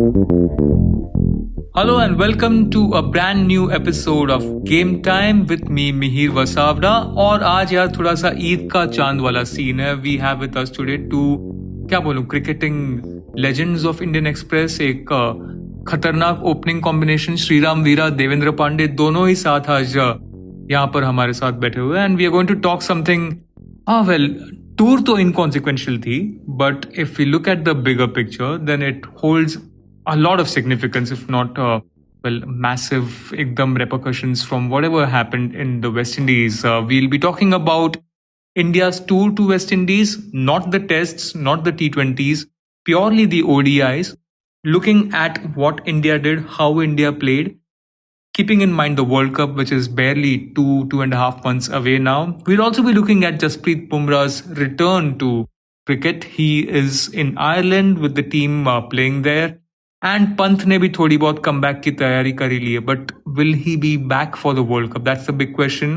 Hello and welcome to a brand new episode of Game Time with me Mihir Vasavda. और आज यार थोड़ा सा ईद का चांद वाला सीन है. We have with us today two क्या बोलूं cricketing legends of Indian Express. एक खतरनाक ओपनिंग कॉम्बिनेशन श्रीराम वीरा देवेंद्र पांडे दोनों ही साथ आज यहाँ पर हमारे साथ बैठे हुए. And we are going to talk something well tour तो इनकॉन्सिक्वेंशियल थी, but if you look at the bigger picture then it holds a lot of significance, if not, massive ekdam repercussions from whatever happened in the West Indies. We'll be talking about India's tour to West Indies, not the tests, not the T20s, purely the ODIs, looking at what India did, how India played, keeping in mind the World Cup, which is barely 2.5 months away now. We'll also be looking at Jasprit Bumrah's return to cricket. He is in Ireland with the team playing there. And Pant ने भी थोड़ी बहुत comeback की तैयारी करी ली है, but will he be back for the World Cup? That's the big question.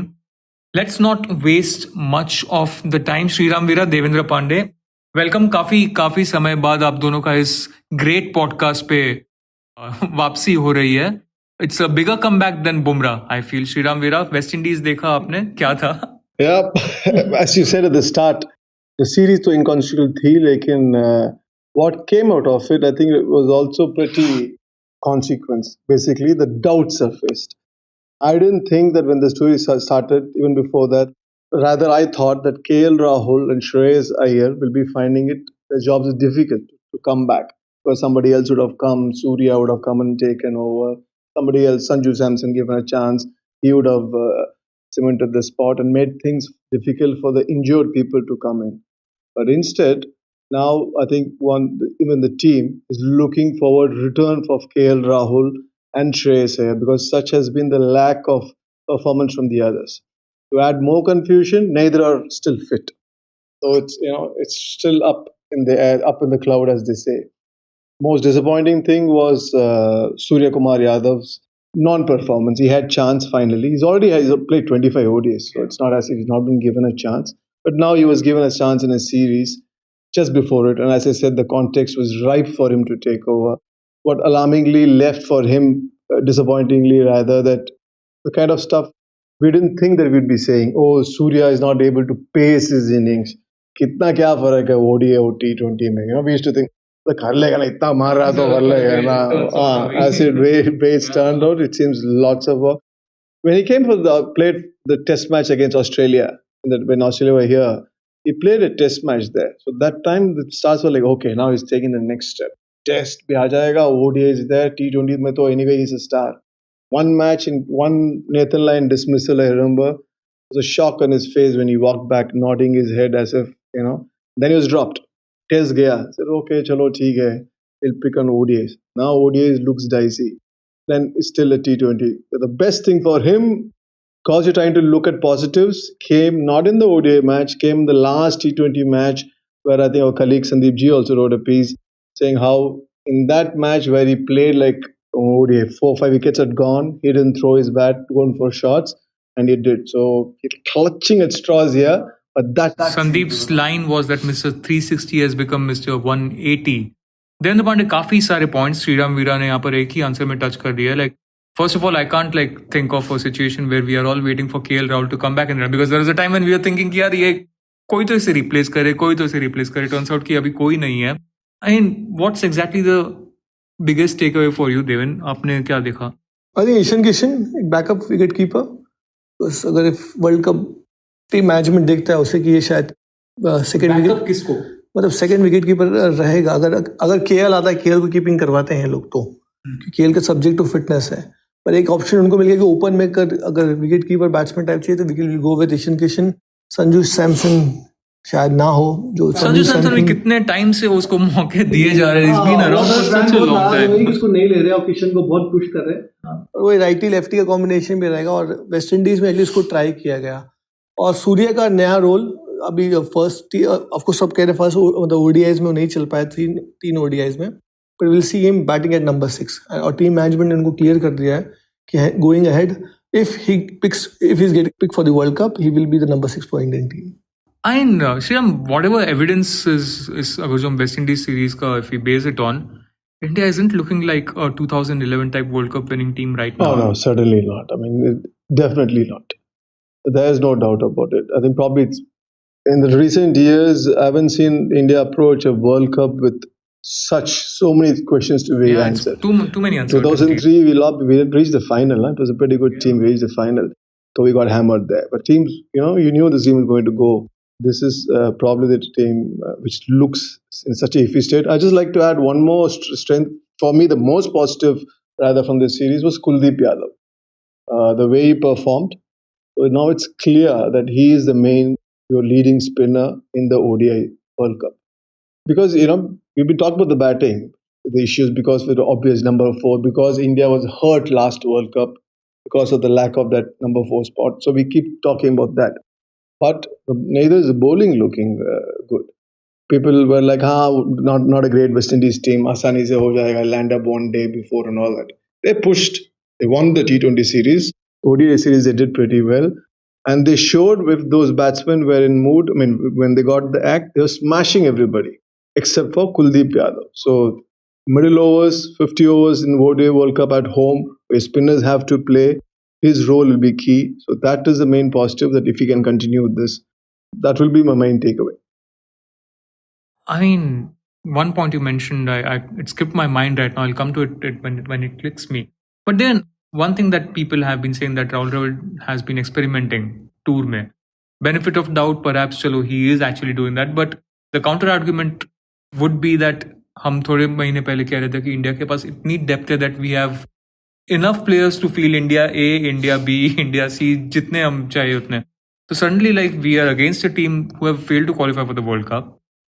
Let's not waste much of the time. Sriram Veera, Devendra Pandey, welcome. काफी समय बाद आप दोनों का इस great podcast पे वापसी हो रही है. It's a bigger comeback than Bumrah, I feel. Sriram Veera, West Indies देखा आपने, क्या था? Yeah, as you said at the start, the series तो inconsequential थी, लेकिन what came out of it, I think it was also pretty consequence. Basically, the doubt surfaced. I didn't think that when the story started, even before that, rather I thought that KL Rahul and Shreyas Iyer will be finding it, their jobs are difficult to come back. Because somebody else would have come, Surya would have come and taken over. Somebody else, Sanju Samson, given a chance, he would have cemented the spot and made things difficult for the injured people to come in. But instead, now, I think even the team is looking forward return of KL Rahul and Shreyas Iyer, because such has been the lack of performance from the others. To add more confusion, neither are still fit. So it's still up in the air, up in the cloud, as they say. Most disappointing thing was Surya Yadav's non-performance. He had chance finally. He's played 25 ODIs, so it's not as if he's not been given a chance. But now he was given a chance in a series just before it, and as I said, the context was ripe for him to take over. What alarmingly left for him, disappointingly rather, that the kind of stuff we didn't think that we'd be saying, oh, Surya is not able to pace his innings. Kitna kya farak hai ODI or T20 mein? We used to think, kar lega na, itna maar raha to kar lega na. As it turned out, it seems lots of work. When he came played the test match against Australia, when Australia were here, he played a test match there. So that time the stars were like, okay, now he's taking the next step. Test bhi aa jayega, ODI is there, T20 mein to anyway he's a star. One match in one Nathan Lyon dismissal, I remember. There was a shock on his face when he walked back, nodding his head as if, Then he was dropped. Test gaya. I said, okay, chalo, theek hai. He'll pick on ODIs. Now ODIs looks dicey. Then it's still a T20. But the best thing for him, because you're trying to look at positives, came not in the ODI match, came in the last T20 match, where I think our colleague Sandeep Ji also wrote a piece saying how in that match where he played like ODI, 4 or 5 wickets had gone, he didn't throw his bat, going for shots, and he did. So he's clutching at straws here. But that Sandeep's line was that Mr. 360 has become Mr. 180. Devendra Pandey काफी सारे points Shriram वीरा ने यहाँ पर एक ही answer में touch कर दिया. Like first of all, I can't think of a situation where we are all waiting for KL Rahul to come back and run, because there was a time when we were thinking कि यार ये कोई तो इसे replace करे. Turns out कि अभी कोई नहीं है. I mean, what's exactly the biggest takeaway for you, Devin? आपने क्या देखा? I think ईशान किशन एक बैकअप विकेट कीपर. बस अगर वर्ल्ड कप टीम मैनेजमेंट देखता है उसे कि ये शायद सेकंड विकेट किसको मतलब सेकंड विकेट कीपर रहेगा. अगर केएल आता है, केएल को कीपिंग करवाते हैं लोग तो, केएल का सब्जेक्ट टू फिटनेस है. पर एक ऑप्शन उनको मिल गया कि ओपन में अगर विकेट कीपर बैट्समैन टाइप चाहिए तो wicket go with Ishan Kishan. Sanju Samson शायद ना हो, जो संजू सैमसन में कितने टाइम से उसको मौके दिए जा रहे हैं. It's been around for such a long time. उसको नहीं ले रहे और किशन को बहुत पुश कर रहे हैं. और वो राइटी लेफ्टी का कॉम्बिनेशन भी रहेगा. और वेस्ट इंडीज में एटलीस्ट उसको ट्राई किया गया. और सूर्य का नया रोल अभी फर्स्ट ऑफकोर्स सब कह रहे फर्स्ट मतलब ओडीआईज में नहीं चल पाया, 3 ओडीआईज में. But will see him batting at number 6. और टीम मैनेजमेंट ने उनको क्लियर कर दिया है कि going ahead if he is getting picked for the World Cup, he will be the number 6 for Indian team. And Sriram, whatever evidence is अगर जो हम वेस्ट इंडीज सीरीज का if we base it on, India isn't looking like a 2011 type World Cup winning team right now. Oh, no, certainly not. I mean, definitely not. There's no doubt about it. I think probably it's, in the recent years, I haven't seen India approach a World Cup with so many questions to be Yeah, it's answered. too many uncertainties. 2003, we reached the final. It was a pretty good team. We reached the final. So we got hammered there. But teams, you knew this team was going to go. This is probably the team which looks in such a iffy state. I just like to add one more strength. For me, the most positive, rather, from this series was Kuldeep Yadav. The way he performed. So now it's clear that he is the your leading spinner in the ODI World Cup. Because, we've been talking about the batting, the issues because of the obvious number 4, because India was hurt last World Cup because of the lack of that number 4 spot. So we keep talking about that. But neither is the bowling looking good. People were like, not a great West Indies team. Asani se ho jayega, land up one day before and all that. They pushed. They won the T20 series. ODI series they did pretty well. And they showed if those batsmen were in mood. I mean, when they got the act, they were smashing everybody except for Kuldeep Yadav. So middle overs, 50 overs in ODI World Cup at home, where spinners have to play, his role will be key. So that is the main positive, that if he can continue with this, that will be my main takeaway. I mean, one point you mentioned, it skipped my mind right now. I'll come to it when it clicks me. But then one thing that people have been saying that Rahul Dravid has been experimenting tour mein. Benefit of doubt, perhaps, chalo, he is actually doing that. But the counter argument would be that हम थोड़े महीने पहले कह रहे थे कि India के पास इतनी डेप्थ है that we have enough players to field India A, India B, India C, जितने हम चाहिए उतने. So suddenly like we are against a team who have failed to qualify for the World Cup.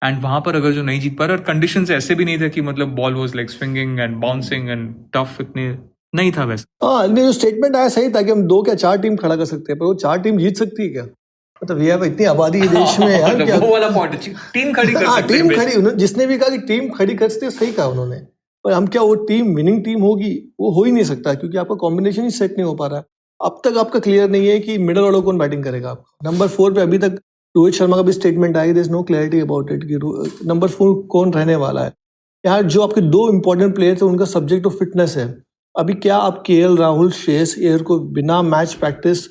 And वहां पर अगर जो नहीं जीत पा रहे और कंडीशंस ऐसे भी नहीं थे कि मतलब ball was like swinging and bouncing and tough इतने नहीं था वैसे. हाँ, जो स्टेटमेंट आया सही था कि हम 2 या 4 टीम खड़ा कर सकते हैं, पर वो 4 टीम जीत सकती है क्या? मतलब ये इतनी आबादी है देश में यार. मतलब वो वाला पॉइंट टीम खड़ी कर सकते हैं. टीम खड़ी, जिसने भी कहा कि टीम खड़ी कर सकते, सही कहा उन्होंने. पर हम क्या वो टीम विनिंग टीम होगी? वो हो ही नहीं सकता, क्योंकि आपका कॉम्बिनेशन ही सेट नहीं हो पा रहा है. अब तक आपका क्लियर नहीं है कि मिडल ऑर्डर कौन बैटिंग करेगा. आपका नंबर 4 पे अभी तक रोहित शर्मा का भी स्टेटमेंट आया, there is no clarity about it कि नंबर 4 कौन रहने वाला है. यार जो आपके 2 इंपॉर्टेंट प्लेयर थे उनका सब्जेक्ट ऑफ फिटनेस है. अभी क्या आप केएल राहुल, श्रेयस अय्यर को बिना मैच प्रैक्टिस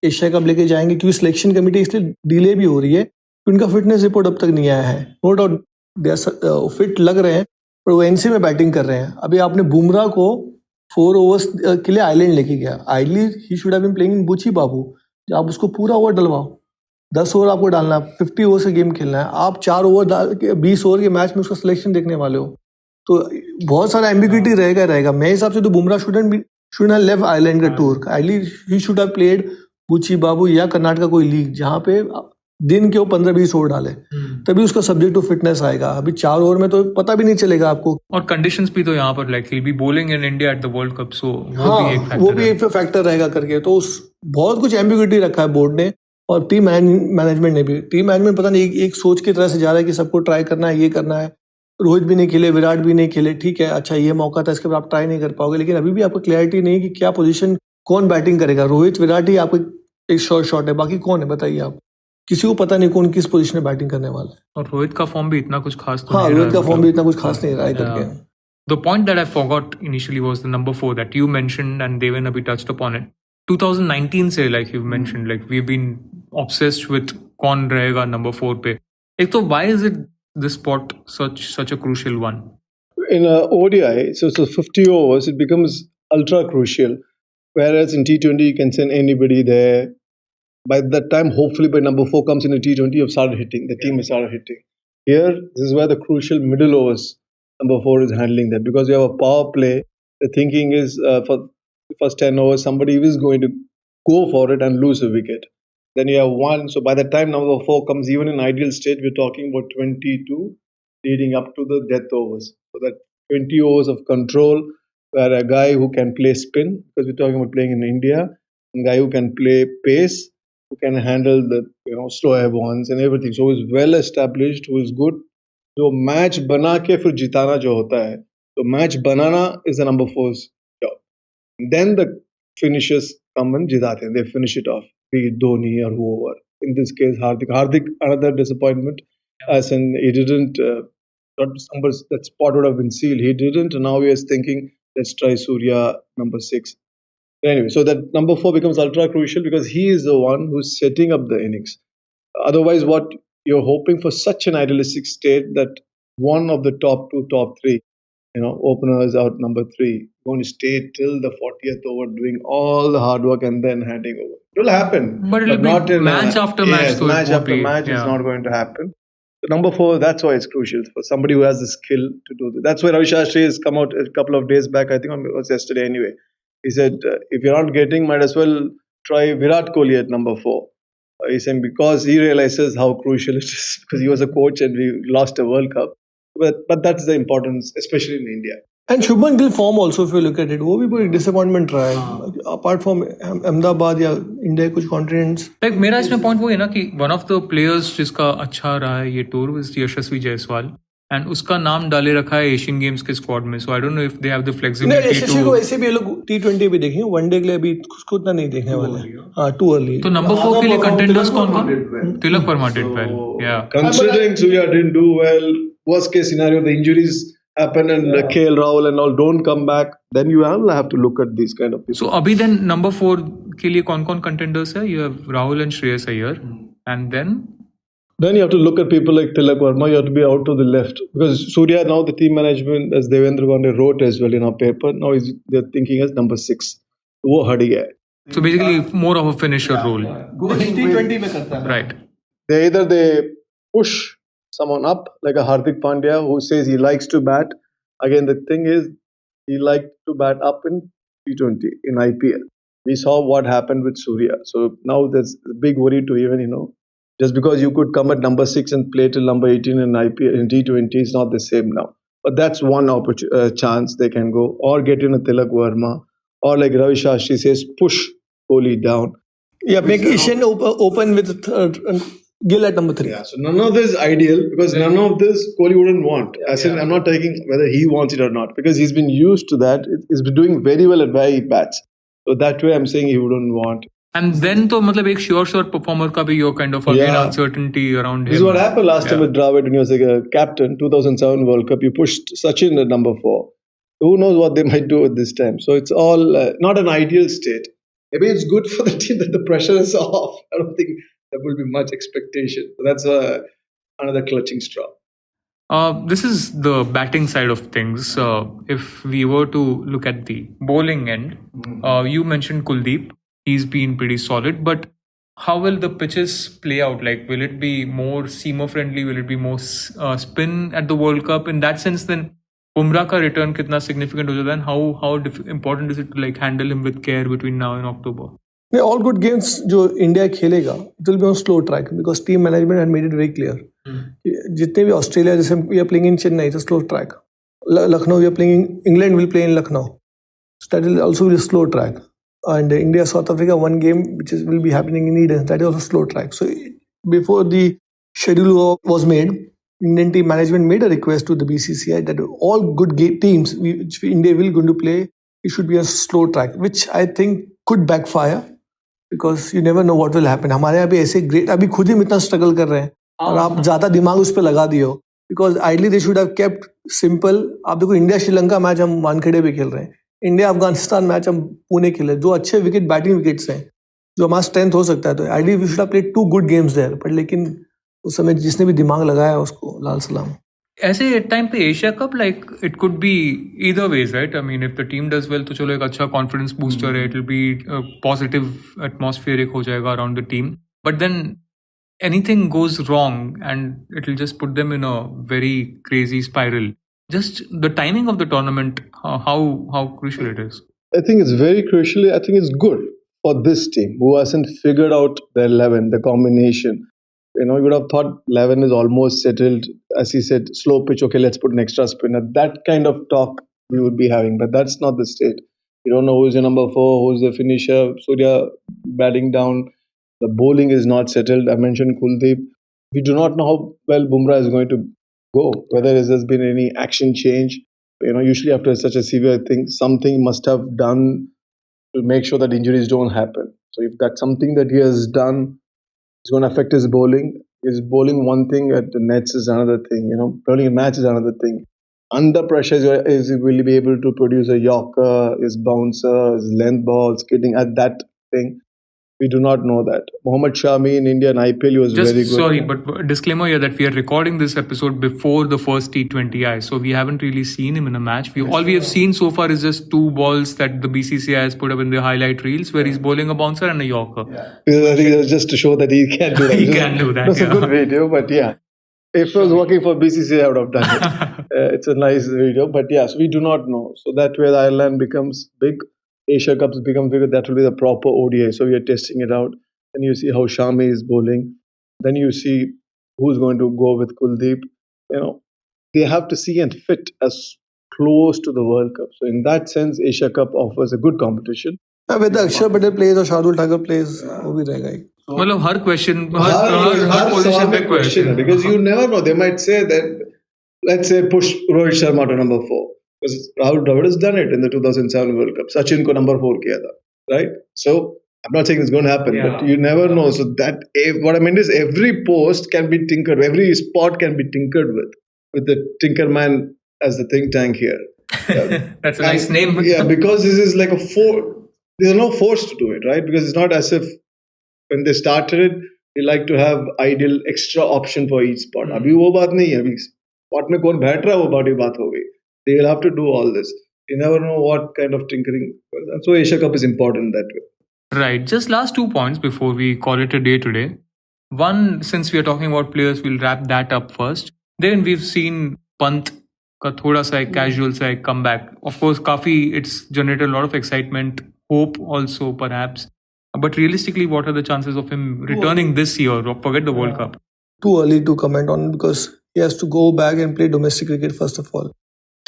एशिया कप लेके जाएंगे? क्योंकि सिलेक्शन कमेटी इसलिए डिले भी हो रही है कि उनका फिटनेस रिपोर्ट अब तक नहीं आया है. नो डाउट दे फिट लग रहे हैं, पर वो एनसी में बैटिंग कर रहे हैं. अभी आपने बुमराह को 4 ओवर्स के लिए आइलैंड लेके गया. Ideally he should have been playing in Buchi Babu. आप उसको पूरा ओवर डलवाओ. 10 ओवर आपको डालना है, 50 ओवर से गेम खेलना है. आप 4 ओवर डाल के 20 ओवर के मैच में उसका सिलेक्शन देखने वाले हो, तो बहुत सारा एम्बिग्यूटी रहेगा. मेरे हिसाब से तो Bumrah should have left Ireland का tour. Ideally he should have played Buchi Babu या कर्नाटका कोई लीग, जहाँ पे दिन के वो 15-20 ओवर डाले, तभी उसका सब्जेक्ट ऑफ फिटनेस आएगा. अभी 4 ओवर में तो पता भी नहीं चलेगा आपको. और कंडीशंस भी तो यहाँ पर like he be bowling in India at the world cup, so वो भी एक फैक्टर रहेगा करके. तो बहुत कुछ एम्बिग्यूटी रखा है बोर्ड ने और टीम मैनेजमेंट ने भी. टीम मैनेजमेंट पता नहीं एक सोच की तरह से जा रहा है कि सबको ट्राई करना है, ये करना है. रोहित भी नहीं खेले, विराट भी नहीं खेले, ठीक है, अच्छा ये मौका था, इसके बाद आप ट्राई नहीं कर पाओगे. लेकिन अभी भी आपको क्लैरिटी नहीं कि क्या पोजीशन, कौन बैटिंग करेगा. रोहित विराट ही आपको एक शॉट है, बाकी कौन है बताइए आप. किसी को पता नहीं कौन किस पोजीशन में बैटिंग करने वाला है. और रोहित का फॉर्म भी इतना कुछ खास तो रोहित का फॉर्म भी इतना कुछ खास नहीं रहा है करके. The point that I forgot initially was the number 4 that you mentioned and Devendra abhi touched upon it. 2019 से like you mentioned, like we've been obsessed with कौन रहेगा number 4 पे. एक तो why is it this spot such a crucial one? In ODI, so 50 overs, it becomes ultra crucial. Whereas in T20, you can send anybody there. By that time, hopefully by number 4 comes in a T20, you've started hitting. The team has started hitting. Here, this is where the crucial middle overs, number 4 is handling that. Because you have a power play, the thinking is for the first 10 overs, somebody is going to go for it and lose a wicket. Then you have 1. So by the time number 4 comes, even in ideal state, we're talking about 22 leading up to the death overs. So that 20 overs of control, where a guy who can play spin, because we're talking about playing in India, a guy who can play pace, who can handle the slow air ones and everything. So who is well established, who is good. जो match बना के फिर जिताना जो होता है, तो match banana is the number 4's job. Then the finishers come and जिताते हैं. They finish it off, be it Dhoni or whoever. In this case, Hardik another disappointment, as in he didn't That spot would have been sealed. He didn't, and now he is thinking, let's try Surya number 6. Anyway, so that number 4 becomes ultra crucial because he is the one who's setting up the innings. Otherwise, what you're hoping for such an idealistic state that one of the top 2, top 3, openers out number 3, going to stay till the 40th over, doing all the hard work and then handing over. It will happen, But it'll be not in match after match. Yes, So match after match is not going to happen. So number 4, that's why it's crucial for somebody who has the skill to do that. That's why Ravi Shastri has come out a couple of days back. I think it was yesterday anyway. He said, if you're not getting, might as well try Virat Kohli at number 4. He's saying because he realizes how crucial it is because he was a coach and we lost a World Cup. But that's the importance, especially in India. And Shubman Gill form also, if you look at it, वो भी बड़ी disappointment रहा है. Apart from Ahmedabad या India कुछ continents. Like मेरा इसमें point वो है ना कि one of the players जिसका अच्छा रहा है ये tour was Yashasvi Jaiswal. And उसका नाम डाले रखा है एशियन गेम्स के स्क्वाड में. So I don't know if they have the flexibility नहीं, यशस्वी को वैसे भी ये लोग T20 भी देखेंगे, वनडे के लिए अभी उसको उतना नहीं देखने वाले. हाँ, too early. तो नंबर 4 के लिए कंटेंडर्स कौन? Tilak Varma did well. Yeah. Considering Surya didn't do well, worst case scenario, the injuries happen and KL Rahul and all don't come back, then you will have to look at these kind of people. So अभी then number 4 के लिए कौन contenders है? You have Rahul and Shreyas Iyer. And then you have to look at people like Tilak Verma. You have to be out to the left because Surya now the team management, as Devendra wrote as well in our paper, now they're thinking as number 6. वो हट गया है. So basically more of a finisher role. T20 में करता है. Right. They push someone up like a Hardik Pandya who says he likes to bat. Again, the thing is he liked to bat up in T20 in IPL. We saw what happened with Surya. So now there's a big worry to even, just because you could come at number 6 and play till number 18 in IPL in T20 is not the same now. But that's one chance they can go, or get in a Tilak Verma, or like Ravi Shastri says, push Kohli down. Yeah, make Ishan open with Gill at number 3. Yeah, so none of this is ideal because none of this Kohli wouldn't want. I'm not taking whether he wants it or not because he's been used to that. He's been doing very well at where he bats. So that way I'm saying he wouldn't want. And then तो मतलब एक sure performer का भी your kind of again uncertainty around him. This is what happened last time with Dravid when he was like a captain, 2007 World Cup. You pushed Sachin at number 4. So who knows what they might do at this time. So it's all not an ideal state. Maybe it's good for the team that the pressure is off. I don't think there will be much expectation. So that's another clutching straw. This is the batting side of things. If we were to look at the bowling end, you mentioned Kuldeep. He's been pretty solid, but how will the pitches play out? Like, will it be more seamer friendly? Will it be more spin at the World Cup? In that sense, then Bumrah ka return kitna significant ho jata hai, and how important is it to like handle him with care between now and October? All good games जो India खेलेगा, it will be on slow track because team management had made it very clear. जितने भी Australia, जैसे we are playing in Chennai, it's a slow track. Lucknow, we are playing England will play in Lucknow, so that will also be a slow track. And India South Africa, one game which will be happening in Eden, that is also slow track. So before the schedule was made, Indian team management made a request to the BCCI that all good teams which India will going to play, it should be a slow track, which I think could backfire because you never know what will happen. हमारे यहाँ भी ऐसे great अभी खुद ही इतना struggle कर रहे हैं और आप ज़्यादा दिमाग उस पर लगा दियो because ideally they should have kept simple. आप देखो इंडिया श्रीलंका मैच हम वानखेड़े पे खेल रहे हैं, इंडिया अफगानिस्तान मैच हम पुणे खेले, जो अच्छे विकेट बैटिंग विकेट्स हैं जो हमारा स्ट्रेंथ हो सकता है, तो ideally we should have played 2 good games there. But लेकिन उस समय जिसने भी दिमाग लगाया उसको लाल सलाम. ऐसे टाइम पे Asia Cup like it could be either ways, right? I mean if the team does well तो चलो एक अच्छा कॉन्फिडेंस बूस्टर है, it will be positive atmosphere हो जाएगा around the team. But then anything goes wrong and it will just put them in a very crazy spiral. Just the timing of the tournament, how crucial it is. I think it's very crucial. I think it's good for this team who hasn't figured out the 11, the combination. You would have thought 11 is almost settled. As he said, slow pitch, okay, let's put an extra spinner. That kind of talk we would be having, but that's not the state. You don't know who's your number 4, who's the finisher. Surya batting down. The bowling is not settled. I mentioned Kuldeep. We do not know how well Bumrah is going to go, whether there's been any action change. Usually after such a severe thing, something must have done to make sure that injuries don't happen. So if that's something that he has done, it's going to affect his bowling. Because bowling one thing at the nets is another thing. Bowling a match is another thing. Under pressure, will he be able to produce a Yorker, his bouncer, his length ball, skidding at that thing? We do not know that. Mohammad Shami in India and IPL was Just very good. sorry, but disclaimer here that we are recording this episode before the first T20I, so we haven't really seen him in a match. All we have seen so far is just 2 balls that the BCCI has put up in the highlight reels, where he's bowling a bouncer and a Yorker. Because I think it was just to show that he can do that. He can do that. It's a good video, but yeah. If it was working for BCCI, I would have done it. It's a nice video, but yeah, so we do not know. So that way, the Ireland becomes big. Asia Cups become bigger. That will be the proper ODI. So we are testing it out. Then you see how Shami is bowling. Then you see who's going to go with Kuldeep. They have to see and fit as close to the World Cup. So in that sense, Asia Cup offers a good competition. Whether Akshar Patel plays or Shardul Thakur plays, वो भी रहेगा ही. मतलब हर question, हर position पे question. Because you never know. They might say that, let's say, push Rohit Sharma to number 4. Because Rahul Dravid has done it in the 2007 World Cup. Sachin ko number 4 kiya tha, right? So I'm not saying it's going to happen, but you never know. So that what I mean is every post can be tinkered, every spot can be tinkered with the Tinkerman as the think tank here. That's a nice name. Yeah, because this is like there's no force to do it, right? Because it's not as if when they started it, they like to have ideal extra option for each spot. Abhi wo baat nahi hai. Abhi spot mein kaun baith raha hai, wo body baat ho gayi. They will have to do all this. You never know what kind of tinkering. So Asia Cup is important that way. Right. Just last 2 points before we call it a day today. One, since we are talking about players, we'll wrap that up first. Then we've seen Pant ka thoda sa casual sa comeback. Of course, it's generated a lot of excitement, hope also perhaps. But realistically, what are the chances of him returning this year? Forget the World Cup. Too early to comment on because he has to go back and play domestic cricket first of all.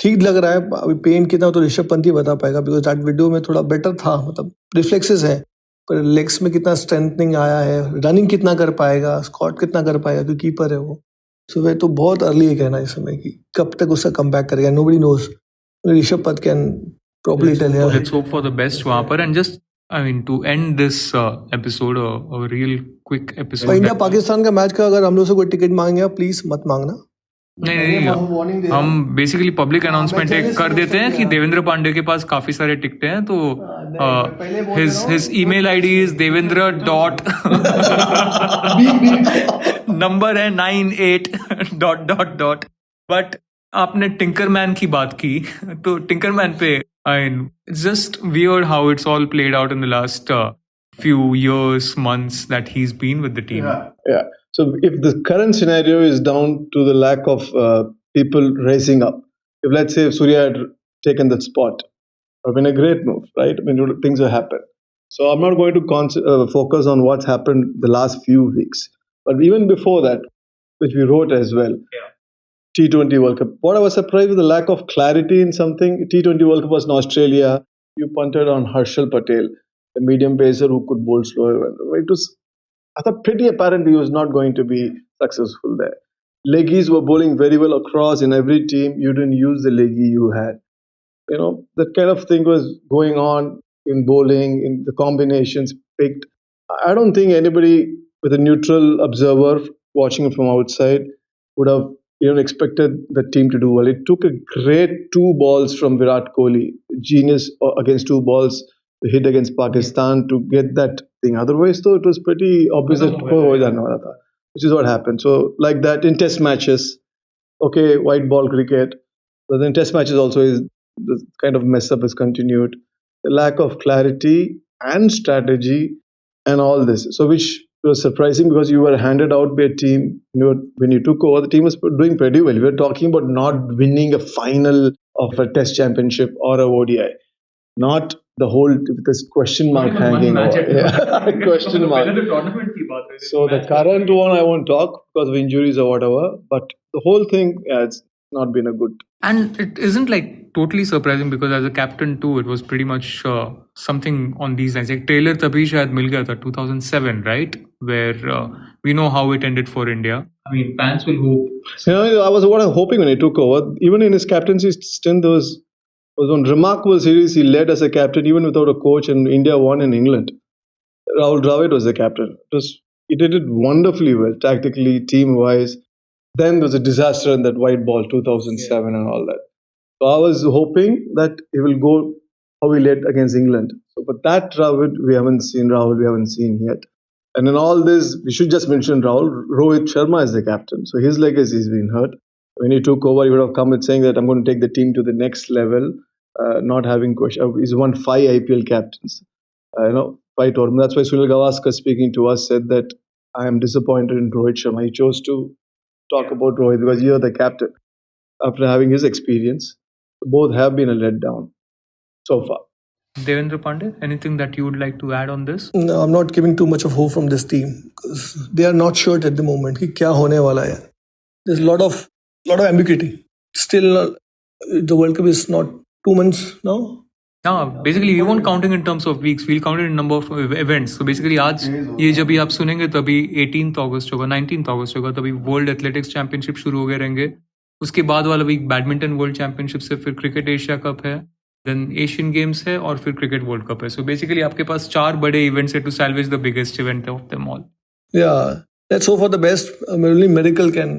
ठीक लग रहा है. अभी pen कितना तो ऋषभ पंत ही बता पाएगा because that video में थोड़ा बेटर था. मतलब रिफ्लेक्सेस है पर लेग्स में कितना स्ट्रेंथनिंग आया है, रनिंग कितना कर पाएगा, स्कॉट कितना कर पाएगा क्योंकि कीपर है वो. सो वह तो बहुत अर्ली है कहना इस समय कि कब तक उसका कम बैक करेगा. Nobody knows. Rishabh Pant can properly tell him. Let's hope for the best वहाँ पर. And just to end this episode, a real quick episode. India Pakistan का मैच का अगर हम लोग से कोई टिकट मांगेगा प्लीज मत मांगना. नहीं, हम बेसिकली पब्लिक अनाउंसमेंट कर देते हैं कि देवेंद्र पांडे के पास काफी सारे टिकटें हैं, तो his email ID is devendra dot number है 98 dot. बट आपने टिंकरमैन की बात की तो टिंकरमैन पे it's just weird how it's all played out in the last few years, months that he's been with the team. Yeah. So if the current scenario is down to the lack of people raising up, if let's say Surya had taken that spot, it would have been a great move, right? I mean, things will happen. So I'm not going to focus on what's happened the last few weeks. But even before that, which we wrote as well, T20 World Cup. What I was surprised with the lack of clarity in something. T20 World Cup was in Australia. You punted on Harshal Patel, a medium pacer who could bowl slower. I thought pretty apparent he was not going to be successful there. Leggies were bowling very well across in every team. You didn't use the leggy you had. That kind of thing was going on in bowling, in the combinations picked. I don't think anybody with a neutral observer watching from outside would have expected the team to do well. It took a great 2 balls from Virat Kohli, genius against 2 balls to hit against Pakistan to get that thing. Otherwise, though, it was pretty obvious which is what happened. So, like that in test matches, okay, white ball cricket, but then test matches also is the kind of mess up is continued. The lack of clarity and strategy and all this. So, which was surprising because you were handed out by a team. When you took over, the team was doing pretty well. We were talking about not winning a final of a test championship or a ODI. Not the whole this question mark hanging over. Question mark. So the current one I won't talk because of injuries or whatever. But the whole thing, it's not been a good. And it isn't like totally surprising because as a captain too, it was pretty much something on these lines. Like Taylor tabhi shayad mil gaya tha 2007, right? Where we know how it ended for India. I mean, fans will hope. I was hoping when he took over. Even in his captaincy stint, there was one remarkable series he led as a captain, even without a coach, and India won in England. Rahul Dravid was the captain. It was He did it wonderfully well, tactically, team-wise. Then there was a disaster in that white ball 2007 and all that. So I was hoping that he will go how he led against England. So, but that Rahul we haven't seen yet. And in all this, we should just mention Rahul. Rohit Sharma is the captain, so his legacy has been hurt. When he took over, he would have come with saying that I'm going to take the team to the next level. Not having question, he's won 5 IPL captains. 5 tournaments. That's why Sunil Gavaskar speaking to us said that I am disappointed in Rohit Sharma. He chose to talk about Rohit because you're the captain. After having his experience, both have been a letdown so far. Devendra Pandey, anything that you would like to add on this? No, I'm not giving too much of hope from this team because they are not sure at the moment कि क्या होने वाला है. There's a lot of ambiguity. Still, the World Cup is not 2 months now. हाँ, basically we won't counting in terms of weeks, we'll count it in number of events. So basically आज ये जब भी आप सुनेंगे तभी 18th अगस्त होगा, 19th अगस्त होगा, तभी वर्ल्ड एथलेटिक्स चैंपियनशिप शुरू हो गए रहेंगे. उसके बाद वाला वीक बैडमिंटन वर्ल्ड चैंपियनशिप से फिर क्रिकेट एशिया कप है, देन एशियन गेम्स है और फिर क्रिकेट वर्ल्ड कप है. सो बेसिकली आपके पास 4 बड़े इवेंट्स है to salvage the biggest event of them all. Yeah, let's hope for the best. Only miracle can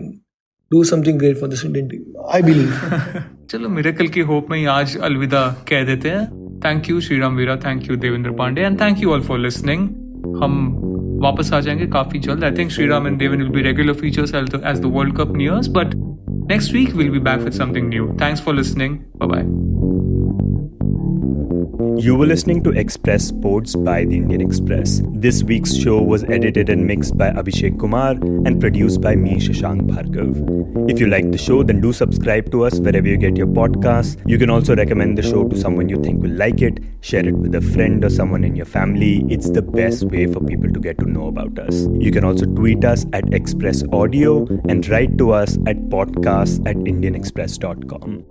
do something great for this Indian team. I believe. चलो miracle की hope में ही आज अलविदा कह देते हैं. Thank you Sriram Veera, thank you Devendra Pandey and thank you all for listening. हम वापस आ जाएंगे काफी जल्द. I think Sriram and Devendra will be regular features as the world Cup nears, but next week we'll be back with something new. Thanks for listening. Bye bye. You were listening to Express Sports by the Indian Express. This week's show was edited and mixed by Abhishek Kumar and produced by me, Shashank Bhargava. If you like the show, then do subscribe to us wherever you get your podcasts. You can also recommend the show to someone you think will like it. Share it with a friend or someone in your family. It's the best way for people to get to know about us. You can also tweet us at Express Audio and write to us at podcasts@indianexpress.com.